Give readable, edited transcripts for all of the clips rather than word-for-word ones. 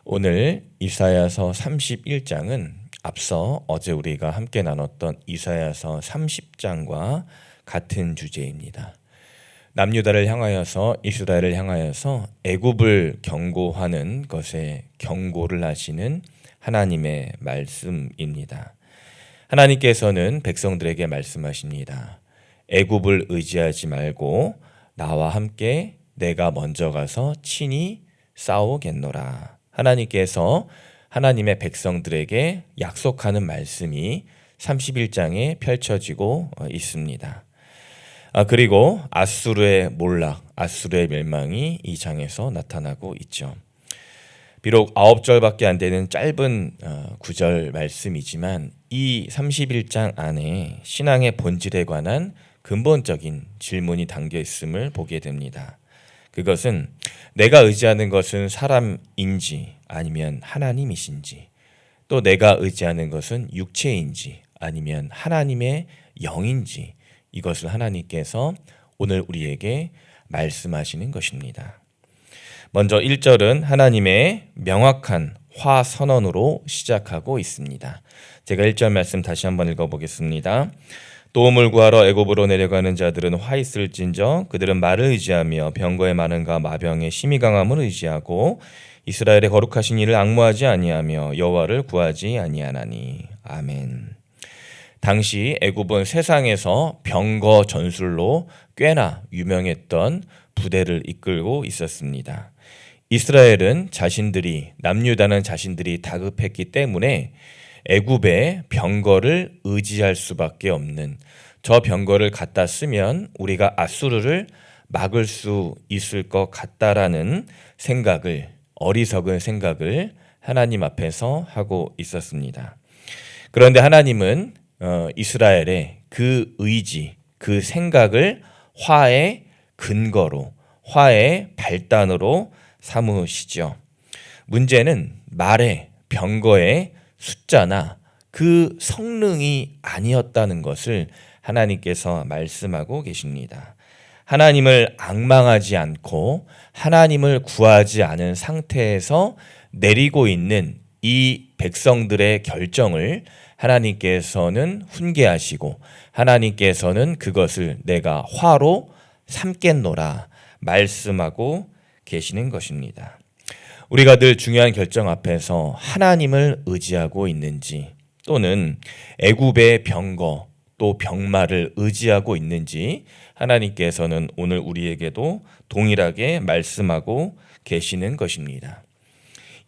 오늘 이사야서 31장은 앞서 어제 우리가 함께 나눴던 이사야서 30장과 같은 주제입니다. 남유다를 향하여서 이스라엘을 향하여서 애굽을 경고하는 것에 경고를 하시는 하나님의 말씀입니다. 하나님께서는 백성들에게 말씀하십니다. 애굽을 의지하지 말고 나와 함께 내가 먼저 가서 친히 싸우겠노라. 하나님께서 하나님의 백성들에게 약속하는 말씀이 31장에 펼쳐지고 있습니다. 그리고 아수르의 몰락, 아수르의 멸망이 이 장에서 나타나고 있죠. 비록 9절밖에 안 되는 짧은 구절 말씀이지만 이 31장 안에 신앙의 본질에 관한 근본적인 질문이 담겨 있음을 보게 됩니다. 그것은 내가 의지하는 것은 사람인지 아니면 하나님이신지, 또 내가 의지하는 것은 육체인지 아니면 하나님의 영인지, 이것을 하나님께서 오늘 우리에게 말씀하시는 것입니다. 먼저 1절은 하나님의 명확한 화선언으로 시작하고 있습니다. 제가 1절 말씀 다시 한번 읽어보겠습니다. 도움을 구하러 애굽으로 내려가는 자들은 화 있을진저 그들은 말을 의지하며 병거의 많음과 마병의 힘이 강함을 의지하고 이스라엘의 거룩하신 이를 앙모하지 아니하며 여호와를 구하지 아니하나니. 아멘. 당시 애굽은 세상에서 병거 전술로 꽤나 유명했던 부대를 이끌고 있었습니다. 이스라엘은 남유다는 자신들이 다급했기 때문에 애굽의 병거를 의지할 수밖에 없는, 저 병거를 갖다 쓰면 우리가 아수르를 막을 수 있을 것 같다라는 어리석은 생각을 하나님 앞에서 하고 있었습니다. 그런데 하나님은 이스라엘의 그 의지, 그 생각을 화의 근거로, 화의 발단으로 삼으시죠. 문제는 말의, 병거의 숫자나 그 성능이 아니었다는 것을 하나님께서 말씀하고 계십니다. 하나님을 앙망하지 않고 하나님을 구하지 않은 상태에서 내리고 있는 이 백성들의 결정을 하나님께서는 훈계하시고 하나님께서는 그것을 내가 화로 삼겠노라 말씀하고 계시는 것입니다. 우리가 늘 중요한 결정 앞에서 하나님을 의지하고 있는지, 또는 애굽의 병거 또 병마를 의지하고 있는지 하나님께서는 오늘 우리에게도 동일하게 말씀하고 계시는 것입니다.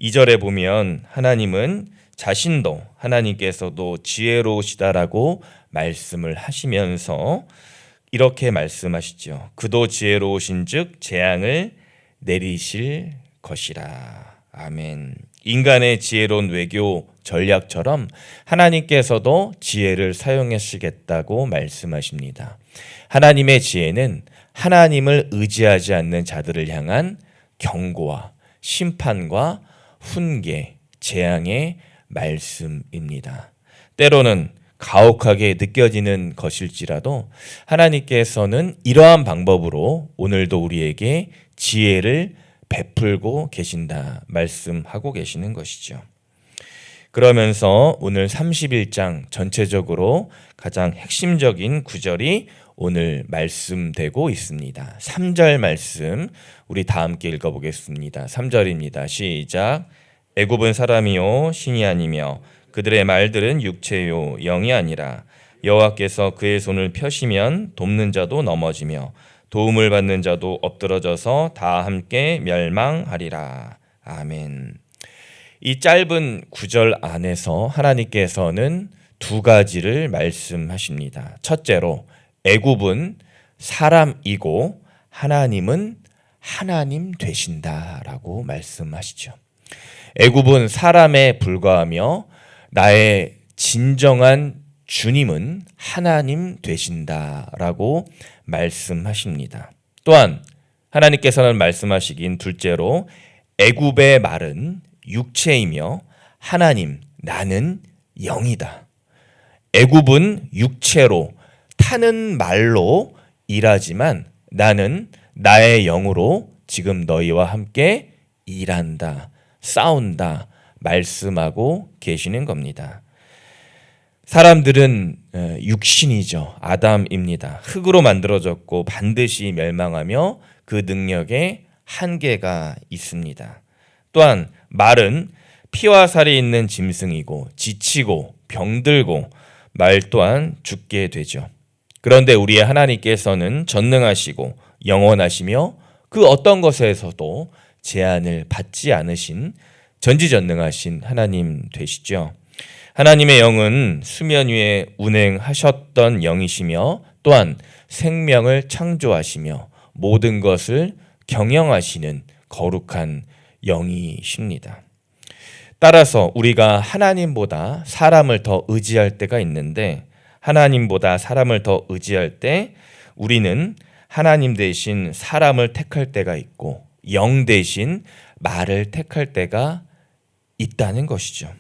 2절에 보면 하나님은 하나님께서도 지혜로우시다라고 말씀을 하시면서 이렇게 말씀하시죠. 그도 지혜로우신즉 재앙을 내리실 것이라. 아멘. 인간의 지혜로운 외교 전략처럼 하나님께서도 지혜를 사용하시겠다고 말씀하십니다. 하나님의 지혜는 하나님을 의지하지 않는 자들을 향한 경고와 심판과 훈계, 재앙의 말씀입니다. 때로는 가혹하게 느껴지는 것일지라도 하나님께서는 이러한 방법으로 오늘도 우리에게 지혜를 베풀고 계신다 말씀하고 계시는 것이죠. 그러면서 오늘 31장 전체적으로 가장 핵심적인 구절이 오늘 말씀되고 있습니다. 3절 말씀 우리 다 함께 읽어보겠습니다. 3절입니다. 시작. 애굽은 사람이요 신이 아니며 그들의 말들은 육체요 영이 아니라 여호와께서 그의 손을 펴시면 돕는 자도 넘어지며 도움을 받는 자도 엎드러져서 다 함께 멸망하리라. 아멘. 이 짧은 구절 안에서 하나님께서는 두 가지를 말씀하십니다. 첫째로 애굽은 사람이고 하나님은 하나님 되신다라고 말씀하시죠. 애굽은 사람에 불과하며 나의 진정한 주님은 하나님 되신다라고 말씀하십니다. 또한 하나님께서는 말씀하시긴 둘째로 애굽의 말은 육체이며 하나님, 나는 영이다. 애굽은 육체로 타는 말로 일하지만 나는 나의 영으로 지금 너희와 함께 일한다 싸운다 말씀하고 계시는 겁니다. 사람들은 육신이죠. 아담입니다. 흙으로 만들어졌고 반드시 멸망하며 그 능력에 한계가 있습니다. 또한 말은 피와 살이 있는 짐승이고 지치고 병들고 말 또한 죽게 되죠. 그런데 우리의 하나님께서는 전능하시고 영원하시며 그 어떤 것에서도 제한을 받지 않으신 전지전능하신 하나님 되시죠. 하나님의 영은 수면 위에 운행하셨던 영이시며 또한 생명을 창조하시며 모든 것을 경영하시는 거룩한 영이십니다. 따라서 우리가 하나님보다 사람을 더 의지할 때가 있는데 하나님보다 사람을 더 의지할 때 우리는 하나님 대신 사람을 택할 때가 있고 영 대신 말을 택할 때가 있다는 것이죠.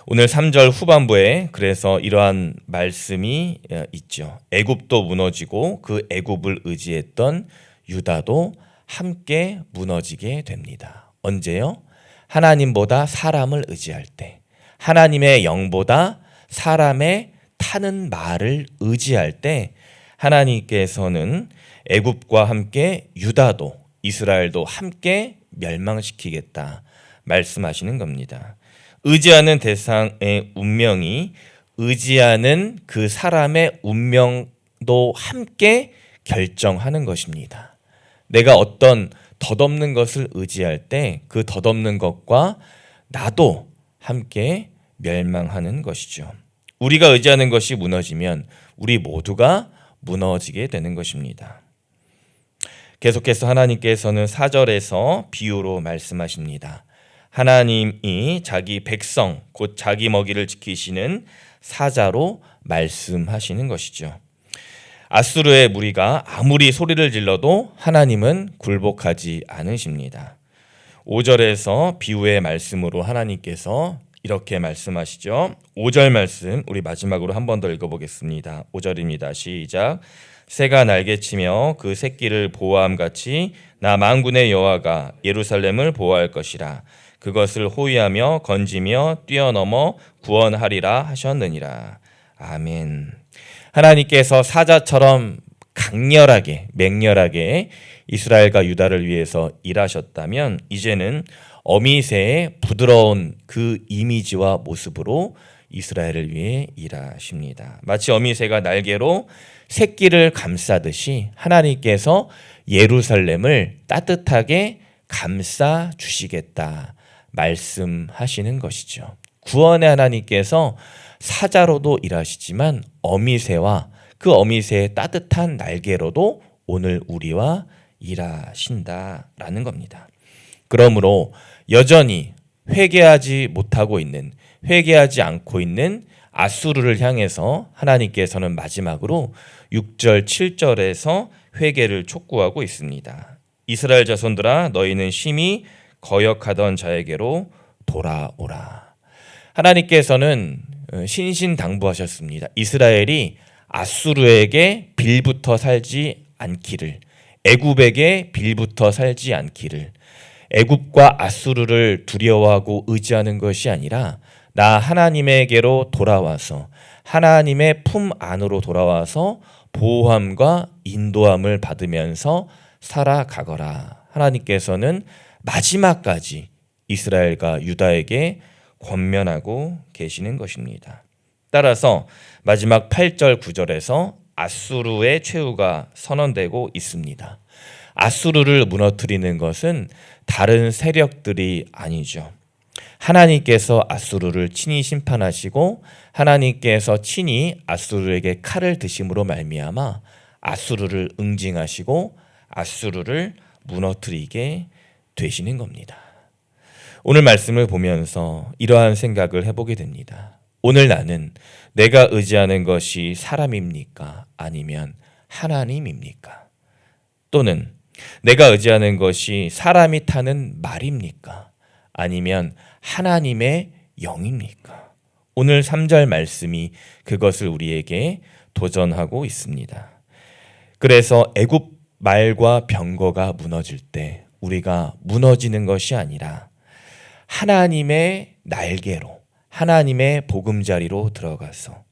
오늘 3절 후반부에 그래서 이러한 말씀이 있죠. 애굽도 무너지고 그 애굽을 의지했던 유다도 함께 무너지게 됩니다. 언제요? 하나님보다 사람을 의지할 때, 하나님의 영보다 사람의 타는 말을 의지할 때 하나님께서는 애굽과 함께 유다도 이스라엘도 함께 멸망시키겠다 말씀하시는 겁니다. 의지하는 대상의 운명이 의지하는 그 사람의 운명도 함께 결정하는 것입니다. 내가 어떤 덧없는 것을 의지할 때 그 덧없는 것과 나도 함께 멸망하는 것이죠. 우리가 의지하는 것이 무너지면 우리 모두가 무너지게 되는 것입니다. 계속해서 하나님께서는 4절에서 비유로 말씀하십니다. 하나님이 자기 백성 곧 자기 먹이를 지키시는 사자로 말씀하시는 것이죠. 아수르의 무리가 아무리 소리를 질러도 하나님은 굴복하지 않으십니다. 5절에서 비유의 말씀으로 하나님께서 이렇게 말씀하시죠. 5절 말씀 우리 마지막으로 한 번 더 읽어보겠습니다. 5절입니다. 시작. 새가 날개치며 그 새끼를 보호함같이 나 만군의 여호와가 예루살렘을 보호할 것이라. 그것을 호위하며 건지며 뛰어넘어 구원하리라 하셨느니라. 아멘. 하나님께서 사자처럼 강렬하게 맹렬하게 이스라엘과 유다를 위해서 일하셨다면 이제는 어미새의 부드러운 그 이미지와 모습으로 이스라엘을 위해 일하십니다. 마치 어미새가 날개로 새끼를 감싸듯이 하나님께서 예루살렘을 따뜻하게 감싸 주시겠다 말씀하시는 것이죠. 구원의 하나님께서 사자로도 일하시지만 어미새와 그 어미새의 따뜻한 날개로도 오늘 우리와 일하신다라는 겁니다. 그러므로 여전히 회개하지 못하고 있는, 회개하지 않고 있는 아수르를 향해서 하나님께서는 마지막으로 6절, 7절에서 회개를 촉구하고 있습니다. 이스라엘 자손들아 너희는 심히 거역하던 자에게로 돌아오라. 하나님께서는 신신당부하셨습니다. 이스라엘이 아수르에게 빌붙어 살지 않기를, 애굽에게 빌붙어 살지 않기를, 애굽과 아수르를 두려워하고 의지하는 것이 아니라 나 하나님에게로 돌아와서 하나님의 품 안으로 돌아와서 보호함과 인도함을 받으면서 살아가거라. 하나님께서는 마지막까지 이스라엘과 유다에게 권면하고 계시는 것입니다. 따라서 마지막 8절 9절에서 아수르의 최후가 선언되고 있습니다. 아수르를 무너뜨리는 것은 다른 세력들이 아니죠. 하나님께서 아수르를 친히 심판하시고 하나님께서 친히 아수르에게 칼을 드심으로 말미암아 아수르를 응징하시고 아수르를 무너뜨리게 되시는 겁니다. 오늘 말씀을 보면서 이러한 생각을 해보게 됩니다. 오늘 나는 내가 의지하는 것이 사람입니까? 아니면 하나님입니까? 또는 내가 의지하는 것이 사람이 타는 말입니까? 아니면 하나님의 영입니까? 오늘 3절 말씀이 그것을 우리에게 도전하고 있습니다. 그래서 애굽 말과 병거가 무너질 때 우리가 무너지는 것이 아니라 하나님의 날개로, 하나님의 보금자리로 들어가서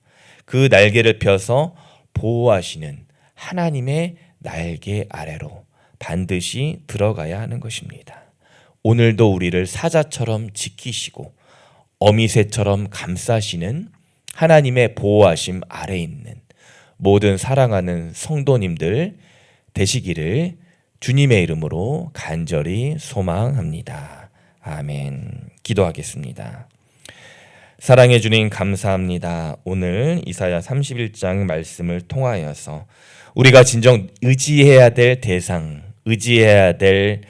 그 날개를 펴서 보호하시는 하나님의 날개 아래로 반드시 들어가야 하는 것입니다. 오늘도 우리를 사자처럼 지키시고 어미새처럼 감싸시는 하나님의 보호하심 아래 있는 모든 사랑하는 성도님들 되시기를 주님의 이름으로 간절히 소망합니다. 아멘. 기도하겠습니다. 사랑해 주님 감사합니다. 오늘 이사야 31장 말씀을 통하여서 우리가 진정 의지해야 될 대상, 의지해야 될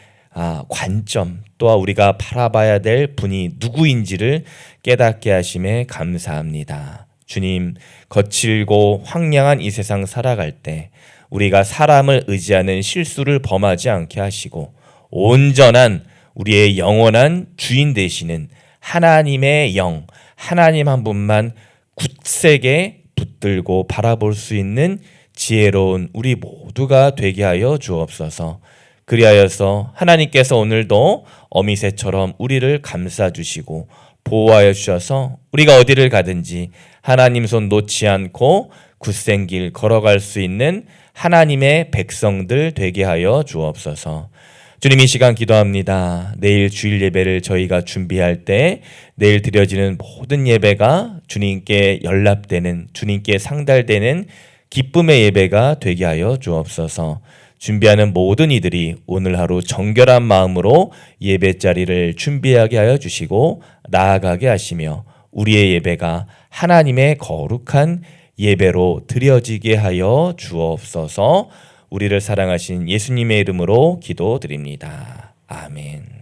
관점, 또한 우리가 바라봐야 될 분이 누구인지를 깨닫게 하심에 감사합니다. 주님, 거칠고 황량한 이 세상 살아갈 때 우리가 사람을 의지하는 실수를 범하지 않게 하시고 온전한 우리의 영원한 주인 되시는 하나님의 영, 하나님 한 분만 굳세게 붙들고 바라볼 수 있는 지혜로운 우리 모두가 되게 하여 주옵소서. 그리하여서 하나님께서 오늘도 어미새처럼 우리를 감싸주시고 보호하여 주셔서 우리가 어디를 가든지 하나님 손 놓지 않고 굳센 길 걸어갈 수 있는 하나님의 백성들 되게 하여 주옵소서. 주님, 이 시간 기도합니다. 내일 주일 예배를 저희가 준비할 때 내일 드려지는 모든 예배가 주님께 연락되는, 주님께 상달되는 기쁨의 예배가 되게 하여 주옵소서. 준비하는 모든 이들이 오늘 하루 정결한 마음으로 예배 자리를 준비하게 하여 주시고 나아가게 하시며 우리의 예배가 하나님의 거룩한 예배로 드려지게 하여 주옵소서. 우리를 사랑하신 예수님의 이름으로 기도드립니다. 아멘.